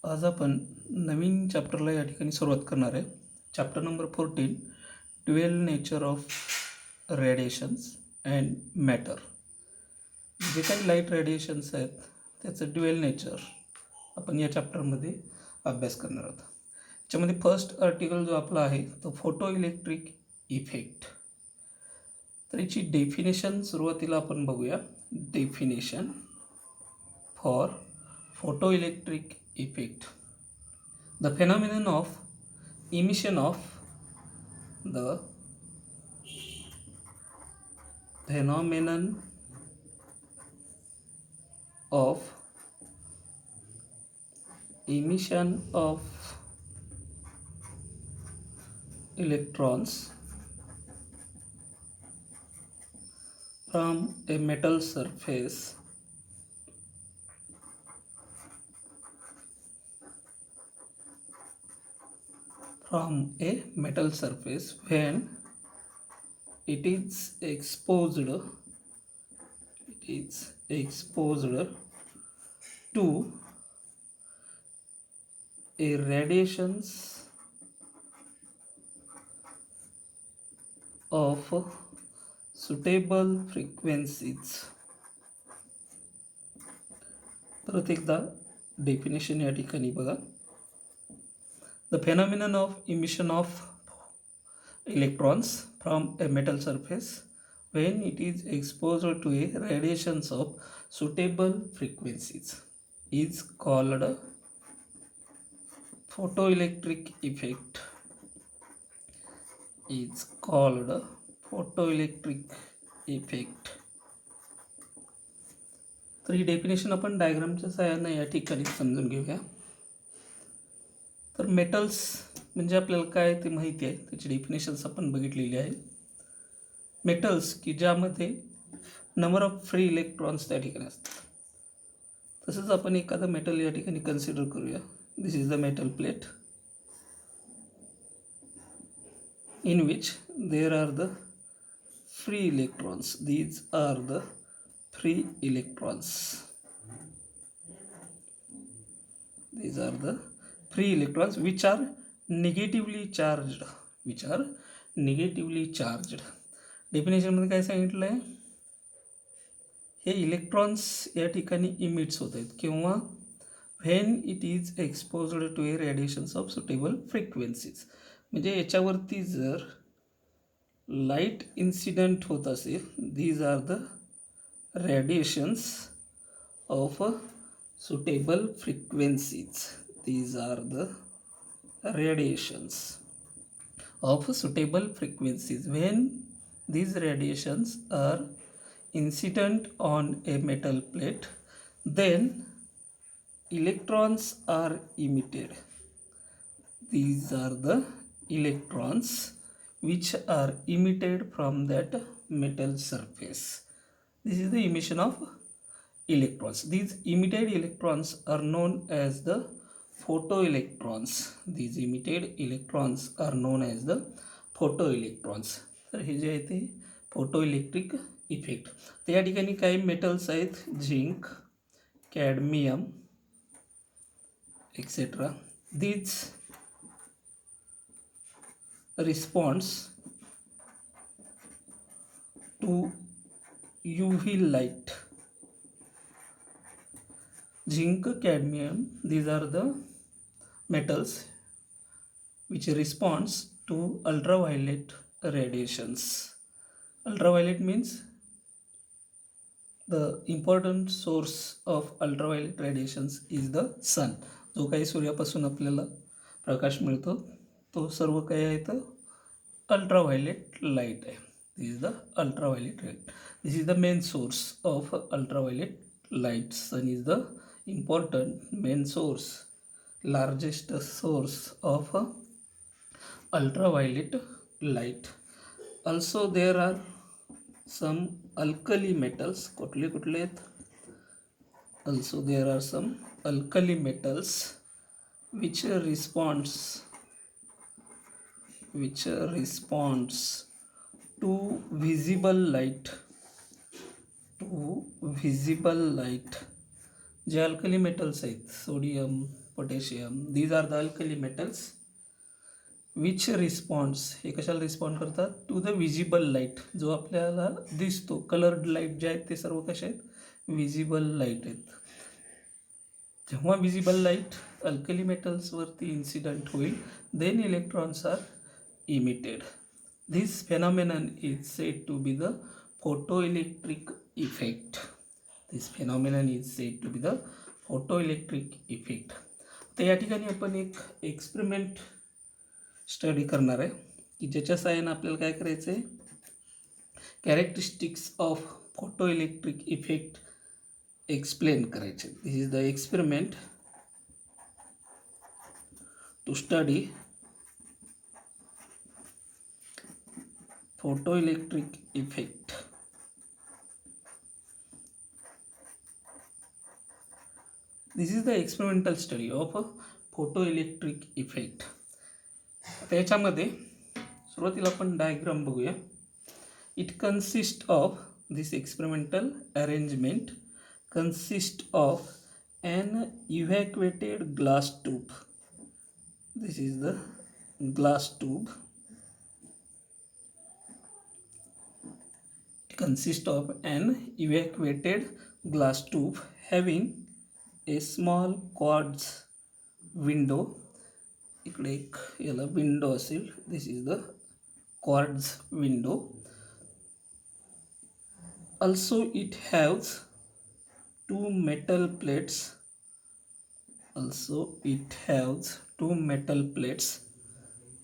आज आपण नवीन चॅप्टरला या ठिकाणी सुरुवात करणार आहे. Chapter number 14, dual nature of radiations and matter. जे काही लाईट रेडिएशन्स आहेत त्याचं ड्युएल नेचर आपण या चॅप्टरमध्ये अभ्यास करणार आहोत. याच्यामध्ये फर्स्ट आर्टिकल जो आपला आहे तो फोटो इलेक्ट्रिक इफेक्ट. तर याची डेफिनेशन सुरुवातीला आपण बघूया. Definition for photoelectric effect: the phenomenon of emission of the phenomenon of emission of electrons from a metal surface when it is exposed to a radiations of suitable frequencies. परत एकदा definition या ठिकाणी बघा. The phenomenon of emission of electrons from a metal surface when it is exposed to a radiations of suitable frequencies is called photoelectric effect. तर ही definition आपण डायग्रामच्या सहाय्याने या ठिकाणी समजून घेऊया. तर मेटल्स म्हणजे आपल्याला काय ते माहिती आहे, त्याची डेफिनेशन्स आपण बघितलेली आहे. मेटल्स की ज्यामध्ये नंबर ऑफ फ्री इलेक्ट्रॉन्स त्या ठिकाणी असतात. तसंच आपण एखादं मेटल या ठिकाणी कन्सिडर करूया. This is the metal plate in which there are the free electrons. These are the free electrons. These are the free electrons which are negatively charged. Definition मध्ये काय सांगितलं आहे, हे इलेक्ट्रॉन्स या ठिकाणी इमिट्स होत आहेत किंवा when it is exposed to a radiations of suitable frequencies. म्हणजे याच्यावरती जर लाईट इन्सिडेंट होत असेल, these are the radiations of suitable frequencies. These are the radiations of suitable frequencies. When these radiations are incident on a metal plate, then electrons are emitted. These are the electrons which are emitted from that metal surface. This is the emission of electrons. These emitted electrons are known as the photoelectrons. These emitted electrons are known as the photoelectrons. तर हे जे आहे ते photoelectric effect. तर या ठिकाणी काही metals आहेत, zinc, cadmium etcetera. These responds to UV light. Zinc, cadmium, these are the metals which responds to ultraviolet radiations. Ultraviolet means the important source of ultraviolet radiations is the sun. जो काही सूर्यापासून आपल्याला प्रकाश मिळतो तो सर्व काय आहे तर ultraviolet light आहे. This is the ultraviolet light. This is the main source of ultraviolet light. Sun is the important main source, largest source of ultraviolet light. Also there are some alkali metals. कुठले आहेत? Also there are some alkali metals which responds to visible light. जे alkali metals आहेत, sodium, potassium. These are the alkali metals which responds, हे कशाला respond करतात, to the visible light, जो आपल्याला दिसतो. कलर्ड लाईट जे आहेत ते सर्व कसे आहेत, विजिबल लाईट आहेत. जेव्हा विजिबल लाईट अल्कली मेटल्सवरती इन्सिडंट होईल, then electrons are emitted. This phenomenon is said to be the photoelectric effect. This phenomenon is said to be the photoelectric effect. तर या ठिकाणी आपण एक एक्सपेरिमेंट स्टडी करणार आहे की ज्याच्या साहाय्यानं आपल्याला काय करायचं आहे, characteristics of photo electric effect explain करायचे. This is the experiment to study photo electric effect. This is the experimental study of photo electric effect. त्याच्यामध्ये सुरुवातीला आपण डायग्राम बघूया. It consist of, this experimental arrangement consist of an evacuated glass tube. This is the glass tube. It consists of an evacuated glass tube having a small quartz window. इकडे एक याला window असेल. This is the quartz window. Also it has two metal plates.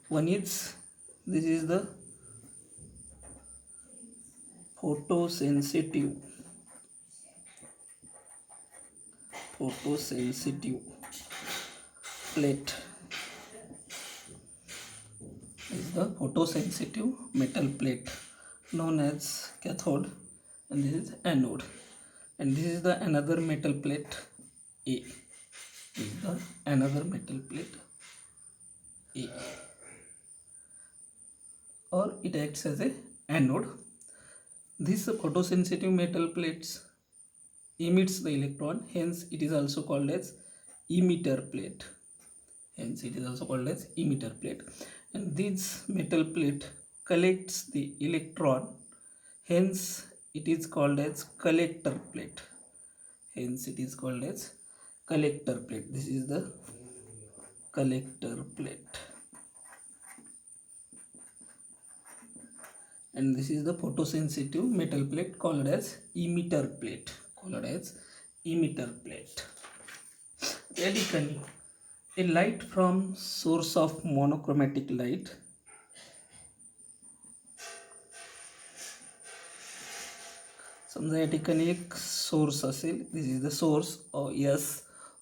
One is, this is the photosensitive plate. This is the photosensitive metal plate known as cathode, and this is anode, and this is the another metal plate A. This is the another metal plate A, or it acts as a anode. This photosensitive metal plates emits the electron, hence it is also called as emitter plate. And this metal plate collects the electron, hence it is called as collector plate. This is the collector plate, and this is the photosensitive metal plate called as emitter plate. या ठिकाणी a light from source of monochromatic light समजा या ठिकाणी एक source असेल. This is the source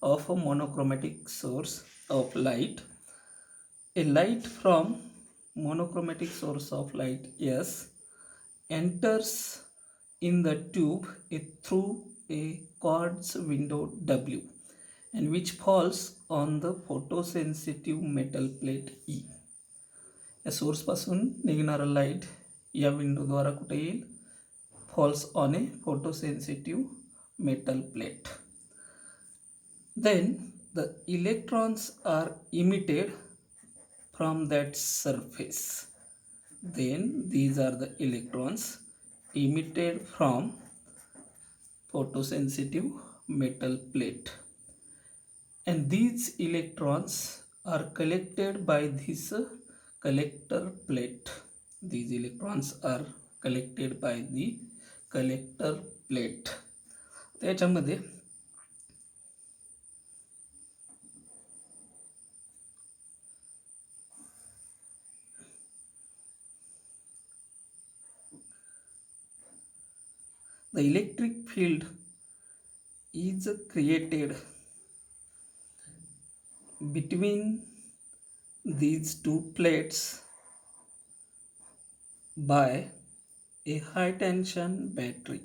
of a monochromatic source of light. A light from monochromatic source of light S enters in the tube through a quartz window W, and which falls on the photosensitive metal plate E. या सोर्सपासून निघणारा light या विंडोद्वारा कुठे येईल, falls on a photosensitive metal plate. Then the electrons are emitted from that surface. Then these are the electrons emitted from photosensitive metal plate, and these electrons are collected by this collector plate. These electrons are collected by the collector plate. त्याच्यामध्ये the electric field is created between these two plates by a high tension battery.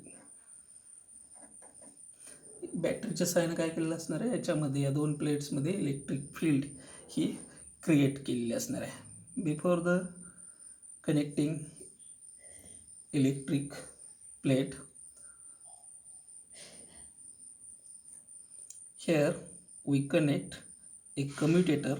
बॅटरीच्या साहाय्याने काय केलेलं असणार आहे, याच्यामध्ये या दोन प्लेट्समध्ये electric field ही create केलेली असणार आहे. Before the connecting electric plate, here we connect a commutator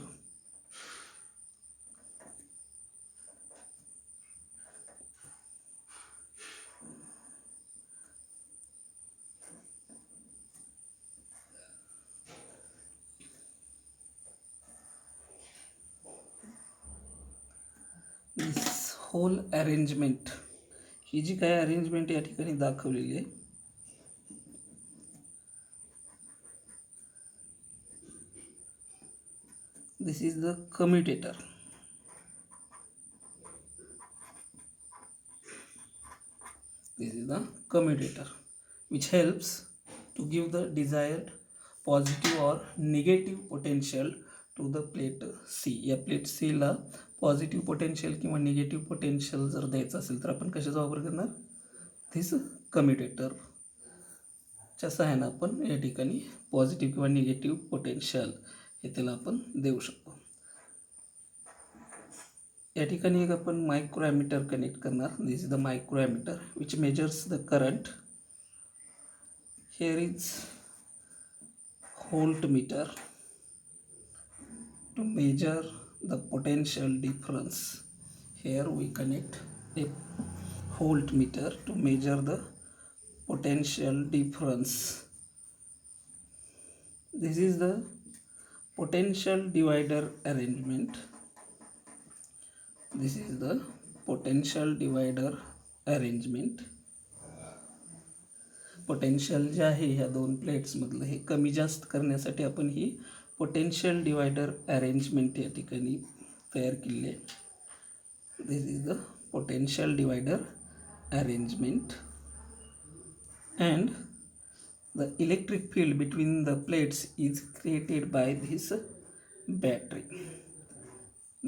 this whole arrangement, ही जी काय अरेंजमेंट या ठिकाणी दाखवलेली आहे, this is the commutator. This is the commutator which helps to give the desired positive or negative potential to the plate C. या plate C ला positive potential किंवा negative potential जर द्यायचं असेल तर आपण कशाचा वापर करणार, धिस कम्युटेटरच्या सहाय्यानं आपण या ठिकाणी पॉझिटिव्ह किंवा निगेटिव्ह पोटेन्शियल हे त्याला आपण देऊ शकतो. या ठिकाणी एक आपण मायक्रोॲमीटर कनेक्ट करणार. This is the microammeter which measures the current. Here is voltmeter to measure the potential difference. Here we connect a voltmeter to measure the potential difference. This is the potential divider arrangement. This is the potential divider arrangement. Potential जे आहे ह्या दोन प्लेट्समधलं हे कमी जास्त करण्यासाठी आपण ही potential divider arrangement या ठिकाणी तयार केली आहे. This is the potential divider arrangement and the electric field between the plates is created by this battery.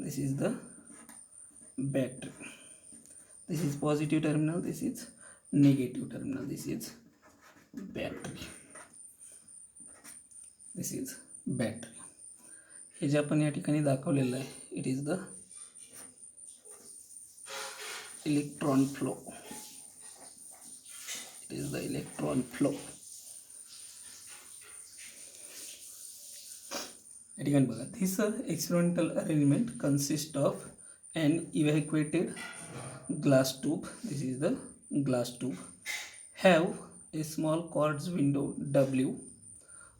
This is the battery. This is positive terminal, this is negative terminal. This is battery. This is battery. हे जे आपण या ठिकाणी दाखवलेलं आहे, it is the electron flow. It is the electron flow. या ठिकाणी बघा, this experimental arrangement consist of an evacuated glass tube. This is the glass tube. Have a small quartz window W.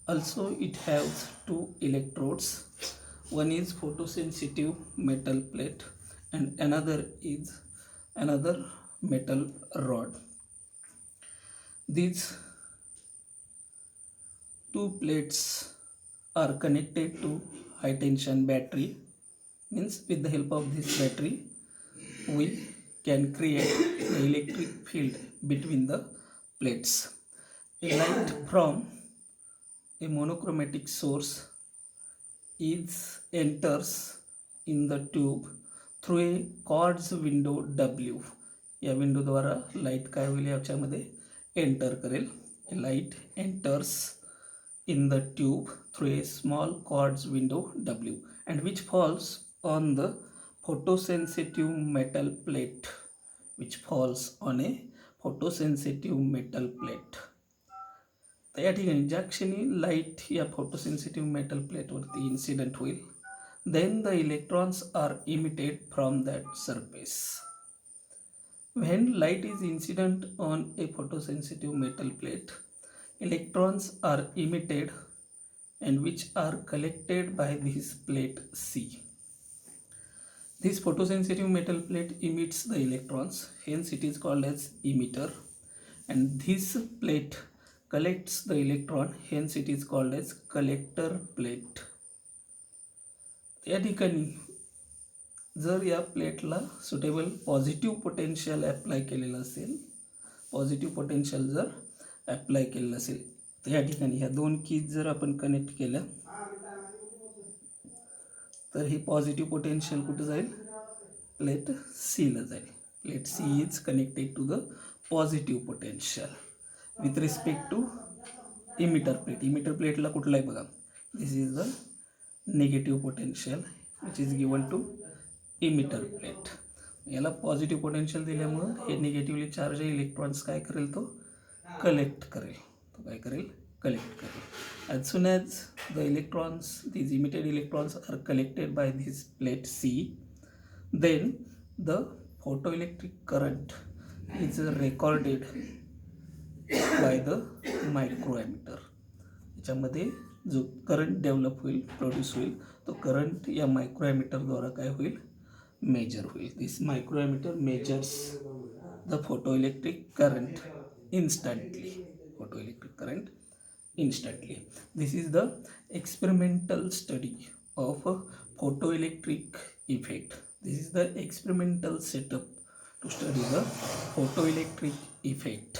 Also it has two electrodes. One is photosensitive metal plate and another is another metal rod. These two plates are connected to high tension battery. Means with the help of this battery we can create the electric field between the plates. A light from a monochromatic source enters in the tube through a quartz window W. या विंडोद्वारा light काय होईल याच्यामध्ये enter करेल. Light enters in the tube through a small quartz window W and which falls on the photosensitive metal plate, which falls on a photosensitive metal plate. तर या ठिकाणी ज्या क्षणी लाईट या फोटोसेन्सिटिव्ह मेटल प्लेटवरती इन्सिडेंट होईल, then the electrons are emitted from that surface. When light is incident on a photosensitive metal plate, electrons are emitted and which are collected by this plate C. This photosensitive metal plate emits the electrons, hence it is called as emitter, and this plate collects the electron, hence it is called as collector plate. या ठिकाणी जर या प्लेटला suitable positive potential apply केलेलं असेल, positive potential जर apply केलेलं असेल तर या ठिकाणी ह्या दोन कीज जर आपण कनेक्ट केल्या तर ही पॉझिटिव्ह पोटेन्शियल कुठं जाईल, प्लेट सीला जाईल. Plate C is connected to the positive potential with respect to emitter plate. Emitter प्लेटला कुठला आहे बघा, this is the negative potential which is given to emitter plate. याला पॉझिटिव्ह पोटेन्शियल दिल्यामुळं हे निगेटिव्हली चार्ज इलेक्ट्रॉन्स काय करेल, तो कलेक्ट करेल. तो काय करेल, कलेक्ट करेल. As soon as the electrons, these emitted electrons are collected by this plate C, then the photoelectric current is recorded by the microammeter. याच्यामध्ये जो करंट डेव्हलप होईल, प्रोड्यूस होईल, तो करंट या मायक्रोॲमीटरद्वारा काय होईल, मेजर होईल. This microammeter measures the photoelectric current instantly. Photoelectric current instantly. This is the experimental study of a photoelectric effect. This is the experimental setup to study the photoelectric effect.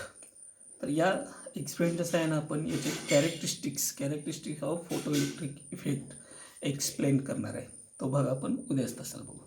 तर या एक्सपेरिमेंटच्या साहाय्यानं आपण याचे characteristics of photoelectric effect explain करणार आहे. तो भाग आपण उद्याच तासाला बघू.